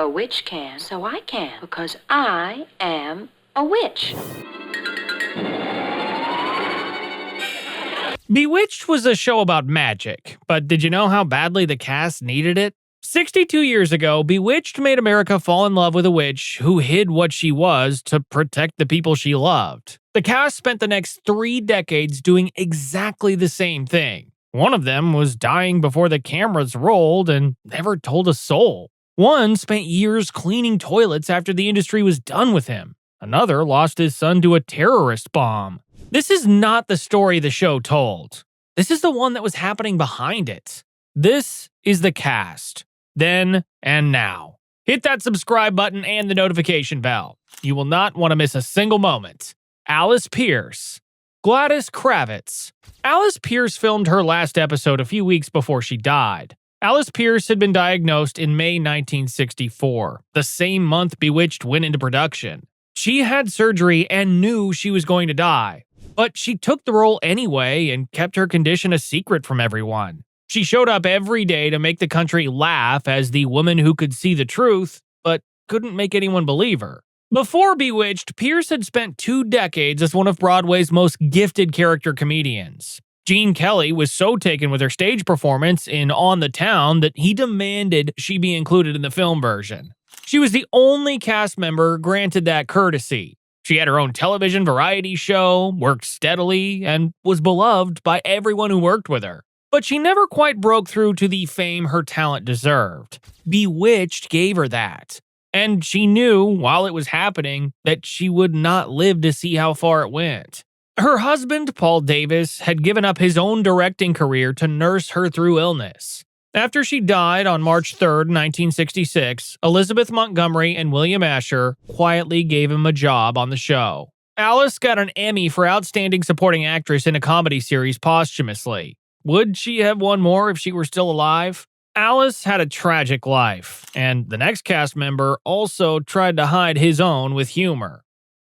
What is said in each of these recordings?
A witch can, so I can, because I am a witch. Bewitched was a show about magic, but did you know how badly the cast needed it? 62 years ago, Bewitched made America fall in love with a witch who hid what she was to protect the people she loved. The cast spent the next 3 decades doing exactly the same thing. One of them was dying before the cameras rolled and never told a soul. One spent years cleaning toilets after the industry was done with him. Another lost his son to a terrorist bomb. This is not the story the show told. This is the one that was happening behind it. This is the cast. Then and now. Hit that subscribe button and the notification bell. You will not want to miss a single moment. Alice Pierce. Gladys Kravitz. Alice Pierce filmed her last episode a few weeks before she died. Alice Pierce had been diagnosed in May 1964, the same month Bewitched went into production. She had surgery and knew she was going to die. But she took the role anyway and kept her condition a secret from everyone. She showed up every day to make the country laugh as the woman who could see the truth, but couldn't make anyone believe her. Before Bewitched, Pierce had spent 2 decades as one of Broadway's most gifted character comedians. Gene Kelly was so taken with her stage performance in On the Town that he demanded she be included in the film version. She was the only cast member granted that courtesy. She had her own television variety show, worked steadily, and was beloved by everyone who worked with her. But she never quite broke through to the fame her talent deserved. Bewitched gave her that. And she knew, while it was happening, that she would not live to see how far it went. Her husband, Paul Davis, had given up his own directing career to nurse her through illness. After she died on March 3, 1966, Elizabeth Montgomery and William Asher quietly gave him a job on the show. Alice got an Emmy for Outstanding Supporting Actress in a Comedy Series posthumously. Would she have won more if she were still alive? Alice had a tragic life, and the next cast member also tried to hide his own with humor.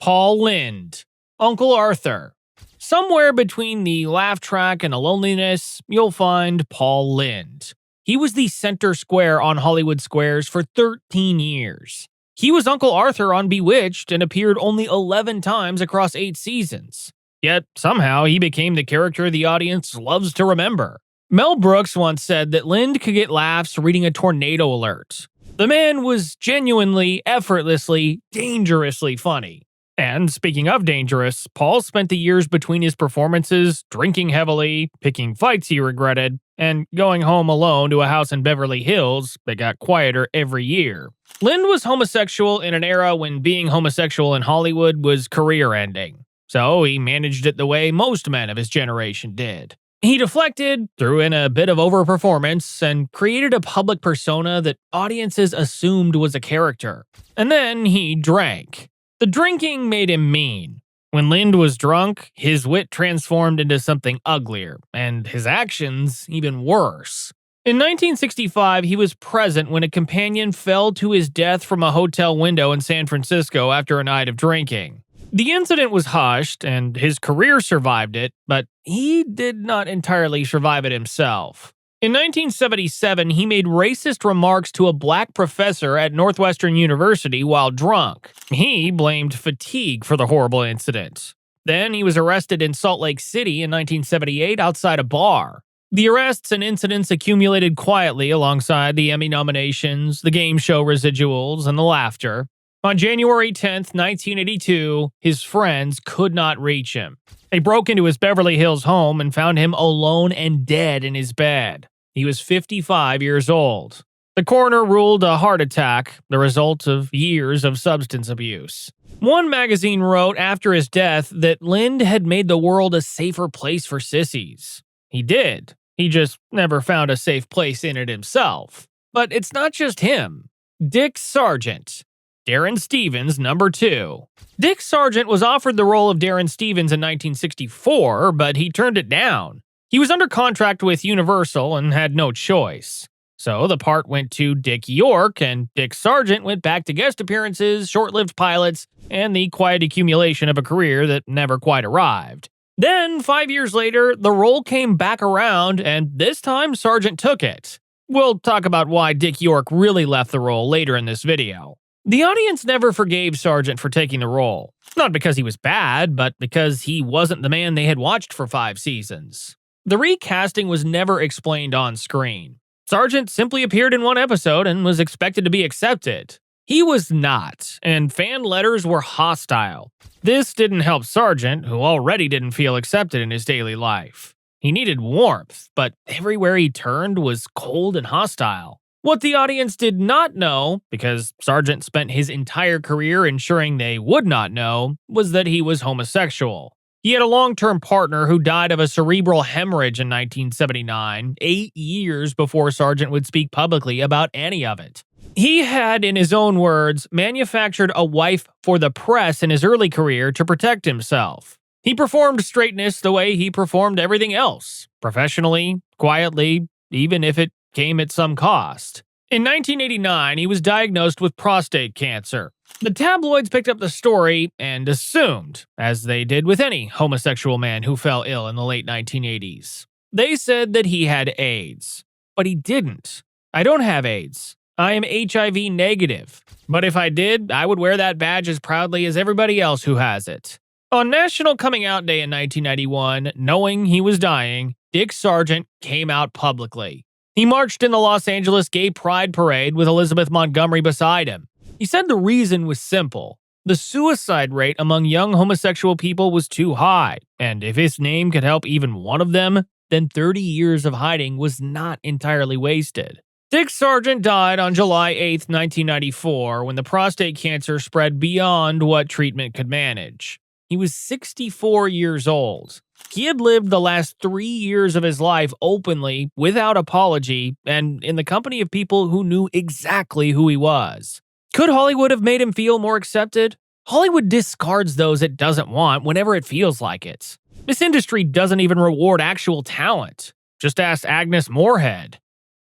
Paul Lynde, Uncle Arthur. Somewhere between the laugh track and the loneliness, you'll find Paul Lynde. He was the center square on Hollywood Squares for 13 years. He was Uncle Arthur on Bewitched and appeared only 11 times across 8 seasons. Yet, somehow, he became the character the audience loves to remember. Mel Brooks once said that Lynde could get laughs reading a tornado alert. The man was genuinely, effortlessly, dangerously funny. And speaking of dangerous, Paul spent the years between his performances drinking heavily, picking fights he regretted, and going home alone to a house in Beverly Hills that got quieter every year. Lynde was homosexual in an era when being homosexual in Hollywood was career-ending. So he managed it the way most men of his generation did. He deflected, threw in a bit of overperformance, and created a public persona that audiences assumed was a character. And then he drank. The drinking made him mean. When Lynde was drunk, his wit transformed into something uglier, and his actions even worse. In 1965, he was present when a companion fell to his death from a hotel window in San Francisco after a night of drinking. The incident was hushed, and his career survived it, but he did not entirely survive it himself. In 1977, he made racist remarks to a black professor at Northwestern University while drunk. He blamed fatigue for the horrible incident. Then he was arrested in Salt Lake City in 1978 outside a bar. The arrests and incidents accumulated quietly alongside the Emmy nominations, the game show residuals, and the laughter. On January 10, 1982, his friends could not reach him. They broke into his Beverly Hills home and found him alone and dead in his bed. He was 55 years old. The coroner ruled a heart attack, the result of years of substance abuse. One magazine wrote after his death that Lynde had made the world a safer place for sissies. He did. He just never found a safe place in it himself. But it's not just him. Dick Sargent. Darren Stevens, number 2. Dick Sargent was offered the role of Darren Stevens in 1964, but he turned it down. He was under contract with Universal and had no choice. So the part went to Dick York, and Dick Sargent went back to guest appearances, short-lived pilots, and the quiet accumulation of a career that never quite arrived. Then, 5 years later, the role came back around, and this time Sargent took it. We'll talk about why Dick York really left the role later in this video. The audience never forgave Sargent for taking the role. Not because he was bad, but because he wasn't the man they had watched for 5 seasons. The recasting was never explained on screen. Sargent simply appeared in one episode and was expected to be accepted. He was not, and fan letters were hostile. This didn't help Sargent, who already didn't feel accepted in his daily life. He needed warmth, but everywhere he turned was cold and hostile. What the audience did not know, because Sargent spent his entire career ensuring they would not know, was that he was homosexual. He had a long-term partner who died of a cerebral hemorrhage in 1979, 8 years before Sargent would speak publicly about any of it. He had, in his own words, manufactured a wife for the press in his early career to protect himself. He performed straightness the way he performed everything else, professionally, quietly, even if it came at some cost. In 1989, he was diagnosed with prostate cancer. The tabloids picked up the story and assumed, as they did with any homosexual man who fell ill in the late 1980s. They said that he had AIDS. But he didn't. I don't have AIDS. I am HIV negative. But if I did, I would wear that badge as proudly as everybody else who has it. On National Coming Out Day in 1991, knowing he was dying, Dick Sargent came out publicly. He marched in the Los Angeles Gay Pride Parade with Elizabeth Montgomery beside him. He said the reason was simple. The suicide rate among young homosexual people was too high, and if his name could help even one of them, then 30 years of hiding was not entirely wasted. Dick Sargent died on July 8, 1994, when the prostate cancer spread beyond what treatment could manage. He was 64 years old. He had lived the last 3 years of his life openly, without apology, and in the company of people who knew exactly who he was. Could Hollywood have made him feel more accepted? Hollywood discards those it doesn't want whenever it feels like it. This industry doesn't even reward actual talent. Just ask Agnes Moorehead.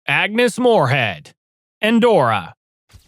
Agnes Moorehead. Endora.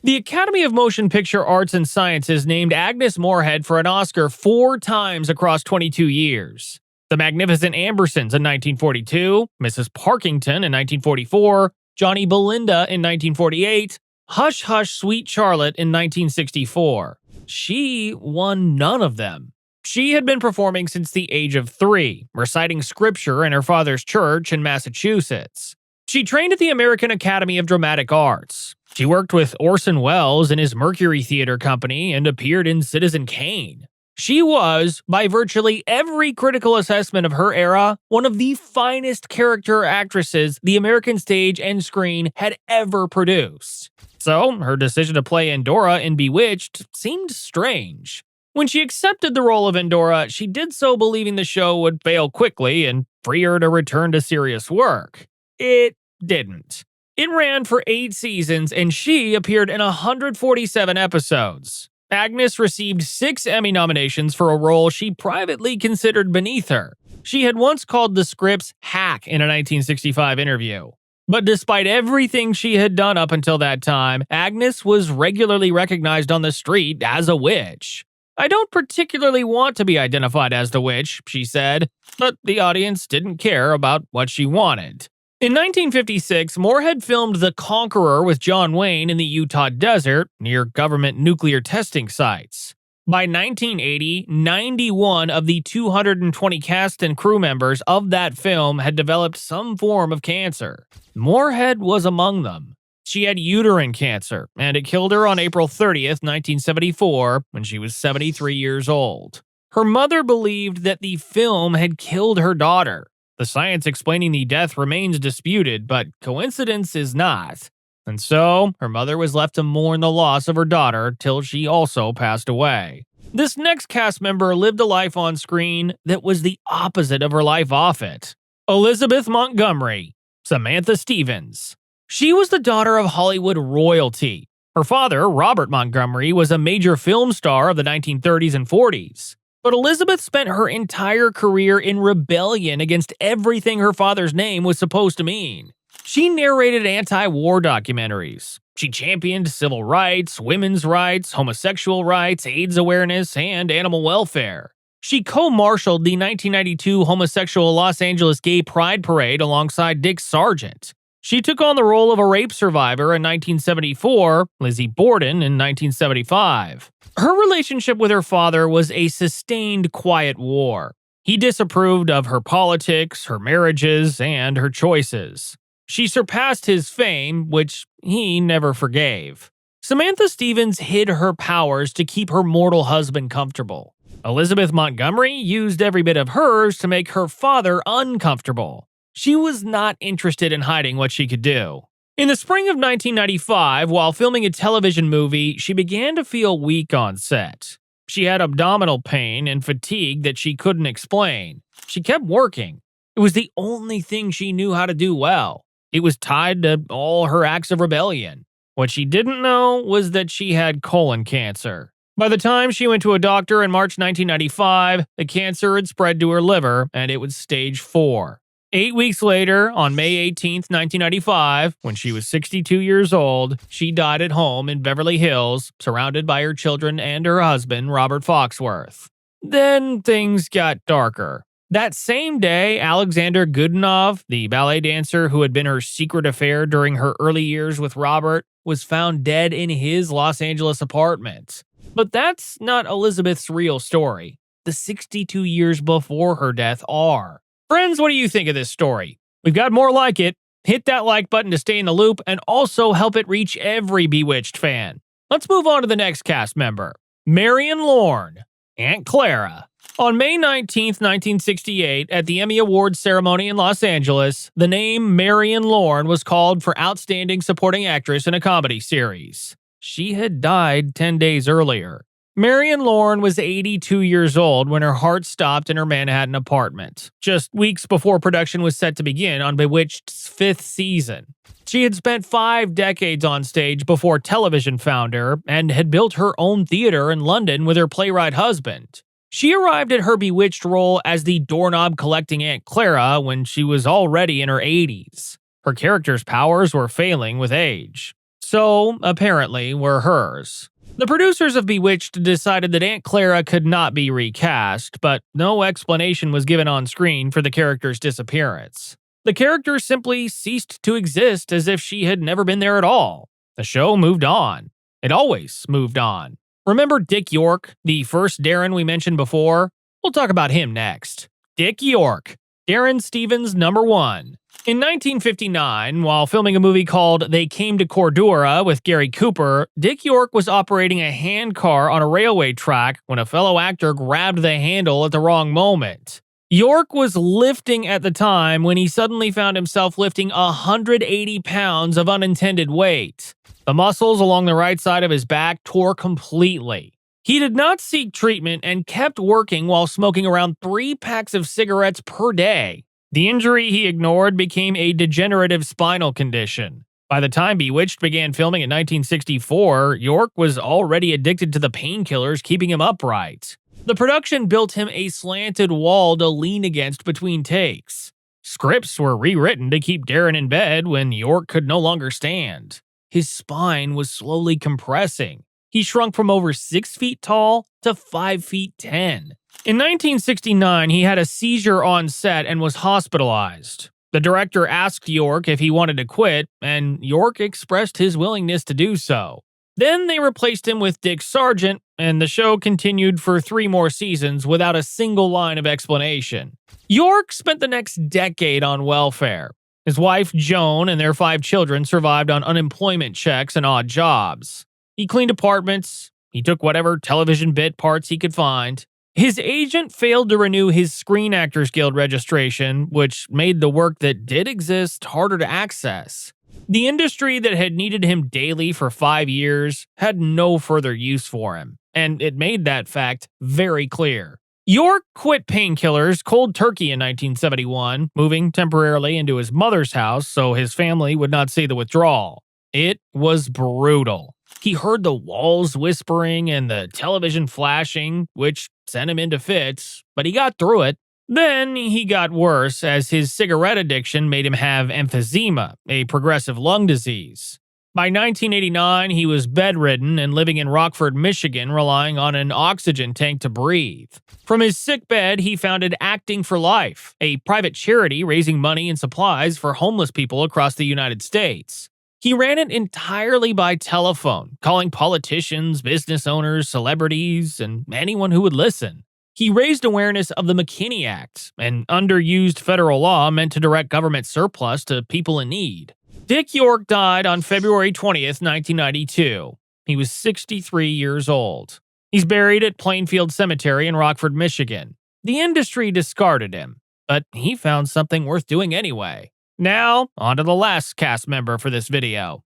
The Academy of Motion Picture Arts and Sciences named Agnes Moorehead for an Oscar 4 times across 22 years. The Magnificent Ambersons in 1942, Mrs. Parkington in 1944, Johnny Belinda in 1948, Hush Hush Sweet Charlotte in 1964. She won none of them. She had been performing since the age of 3, reciting scripture in her father's church in Massachusetts. She trained at the American Academy of Dramatic Arts. She worked with Orson Welles in his Mercury Theater Company and appeared in Citizen Kane. She was, by virtually every critical assessment of her era, one of the finest character actresses the American stage and screen had ever produced. So, her decision to play Endora in Bewitched seemed strange. When she accepted the role of Endora, she did so believing the show would fail quickly and free her to return to serious work. It didn't. It ran for 8 seasons, and she appeared in 147 episodes. Agnes received 6 Emmy nominations for a role she privately considered beneath her. She had once called the scripts hack in a 1965 interview. But despite everything she had done up until that time, Agnes was regularly recognized on the street as a witch. "I don't particularly want to be identified as the witch," she said, but the audience didn't care about what she wanted. In 1956, Moorehead filmed The Conqueror with John Wayne in the Utah desert, near government nuclear testing sites. By 1980, 91 of the 220 cast and crew members of that film had developed some form of cancer. Moorehead was among them. She had uterine cancer, and it killed her on April 30th, 1974, when she was 73 years old. Her mother believed that the film had killed her daughter. The science explaining the death remains disputed, but coincidence is not. And so, her mother was left to mourn the loss of her daughter till she also passed away. This next cast member lived a life on screen that was the opposite of her life off it. Elizabeth Montgomery, Samantha Stevens. She was the daughter of Hollywood royalty. Her father, Robert Montgomery, was a major film star of the 1930s and 40s. But Elizabeth spent her entire career in rebellion against everything her father's name was supposed to mean. She narrated anti-war documentaries. She championed civil rights, women's rights, homosexual rights, AIDS awareness, and animal welfare. She co-marshaled the 1992 homosexual Los Angeles Gay Pride Parade alongside Dick Sargent. She took on the role of a rape survivor in 1974, Lizzie Borden in 1975. Her relationship with her father was a sustained quiet war. He disapproved of her politics, her marriages, and her choices. She surpassed his fame, which he never forgave. Samantha Stevens hid her powers to keep her mortal husband comfortable. Elizabeth Montgomery used every bit of hers to make her father uncomfortable. She was not interested in hiding what she could do. In the spring of 1995, while filming a television movie, she began to feel weak on set. She had abdominal pain and fatigue that she couldn't explain. She kept working. It was the only thing she knew how to do well. It was tied to all her acts of rebellion. What she didn't know was that she had colon cancer. By the time she went to a doctor in March 1995, the cancer had spread to her liver and it was stage 4. 8 weeks later, on May 18, 1995, when she was 62 years old, she died at home in Beverly Hills, surrounded by her children and her husband, Robert Foxworth. Then things got darker. That same day, Alexander Godunov, the ballet dancer who had been her secret affair during her early years with Robert, was found dead in his Los Angeles apartment. But that's not Elizabeth's real story. The 62 years before her death are. Friends, what do you think of this story? We've got more like it. Hit that like button to stay in the loop and also help it reach every Bewitched fan. Let's move on to the next cast member. Marion Lorne, Aunt Clara. On May 19, 1968, at the Emmy Awards ceremony in Los Angeles, the name Marion Lorne was called for Outstanding Supporting Actress in a Comedy Series. She had died 10 days earlier. Marion Lorne was 82 years old when her heart stopped in her Manhattan apartment, just weeks before production was set to begin on Bewitched's 5th season. She had spent 5 decades on stage before television found her and had built her own theater in London with her playwright husband. She arrived at her Bewitched role as the doorknob-collecting Aunt Clara when she was already in her 80s. Her character's powers were failing with age. So, apparently, were hers. The producers of Bewitched decided that Aunt Clara could not be recast, but no explanation was given on screen for the character's disappearance. The character simply ceased to exist as if she had never been there at all. The show moved on. It always moved on. Remember Dick York, the first Darren we mentioned before? We'll talk about him next. Dick York, Darren Stevens' number 1. In 1959, while filming a movie called They Came to Cordura with Gary Cooper, Dick York was operating a handcar on a railway track when a fellow actor grabbed the handle at the wrong moment. York was lifting at the time when he suddenly found himself lifting 180 pounds of unintended weight. The muscles along the right side of his back tore completely. He did not seek treatment and kept working while smoking around 3 packs of cigarettes per day. The injury he ignored became a degenerative spinal condition. By the time Bewitched began filming in 1964, York was already addicted to the painkillers keeping him upright. The production built him a slanted wall to lean against between takes. Scripts were rewritten to keep Darren in bed when York could no longer stand. His spine was slowly compressing. He shrunk from over 6 feet tall to 5 feet 10. In 1969, he had a seizure on set and was hospitalized. The director asked York if he wanted to quit, and York expressed his willingness to do so. Then they replaced him with Dick Sargent, and the show continued for 3 more seasons without a single line of explanation. York spent the next decade on welfare. His wife, Joan, and their 5 children survived on unemployment checks and odd jobs. He cleaned apartments. He took whatever television bit parts he could find. His agent failed to renew his Screen Actors Guild registration, which made the work that did exist harder to access. The industry that had needed him daily for 5 years had no further use for him, and it made that fact very clear. York quit painkillers cold turkey in 1971, moving temporarily into his mother's house so his family would not see the withdrawal. It was brutal. He heard the walls whispering and the television flashing, which sent him into fits, but he got through it. Then he got worse as his cigarette addiction made him have emphysema, a progressive lung disease. By 1989, he was bedridden and living in Rockford, Michigan, relying on an oxygen tank to breathe. From his sick bed, he founded Acting for Life, a private charity raising money and supplies for homeless people across the United States. He ran it entirely by telephone, calling politicians, business owners, celebrities, and anyone who would listen. He raised awareness of the McKinney Act, an underused federal law meant to direct government surplus to people in need. Dick York died on February 20th, 1992. He was 63 years old. He's buried at Plainfield Cemetery in Rockford, Michigan. The industry discarded him, but he found something worth doing anyway. Now, on to the last cast member for this video.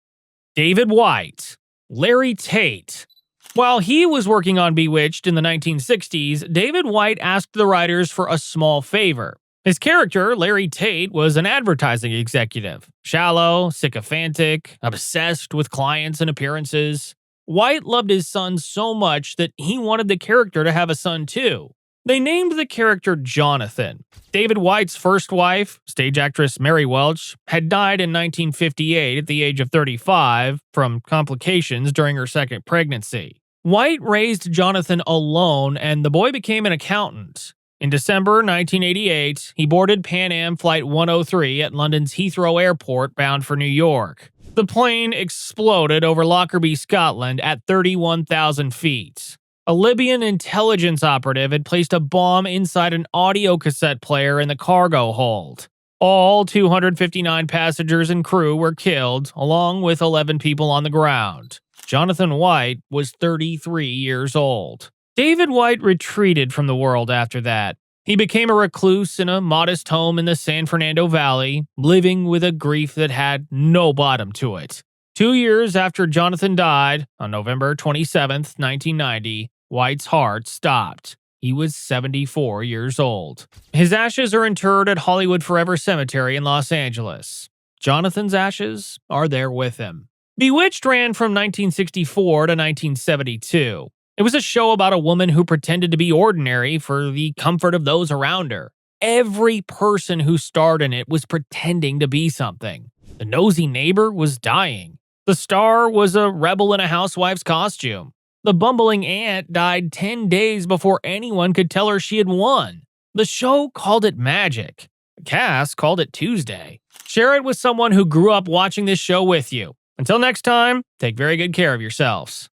David White. Larry Tate. While he was working on Bewitched in the 1960s, David White asked the writers for a small favor. His character, Larry Tate, was an advertising executive. Shallow, sycophantic, obsessed with clients and appearances. White loved his son so much that he wanted the character to have a son too. They named the character Jonathan. David White's first wife, stage actress Mary Welch, had died in 1958 at the age of 35 from complications during her second pregnancy. White raised Jonathan alone, and the boy became an accountant. In December 1988, he boarded Pan Am Flight 103 at London's Heathrow Airport bound for New York. The plane exploded over Lockerbie, Scotland at 31,000 feet. A Libyan intelligence operative had placed a bomb inside an audio cassette player in the cargo hold. All 259 passengers and crew were killed, along with 11 people on the ground. Jonathan White was 33 years old. David White retreated from the world after that. He became a recluse in a modest home in the San Fernando Valley, living with a grief that had no bottom to it. 2 years after Jonathan died, on November 27, 1990, White's heart stopped. He was 74 years old. His ashes are interred at Hollywood Forever Cemetery in Los Angeles. Jonathan's ashes are there with him. Bewitched ran from 1964 to 1972. It was a show about a woman who pretended to be ordinary for the comfort of those around her. Every person who starred in it was pretending to be something. The nosy neighbor was dying. The star was a rebel in a housewife's costume. The bumbling aunt died 10 days before anyone could tell her she had won. The show called it magic. The cast called it Tuesday. Share it with someone who grew up watching this show with you. Until next time, take very good care of yourselves.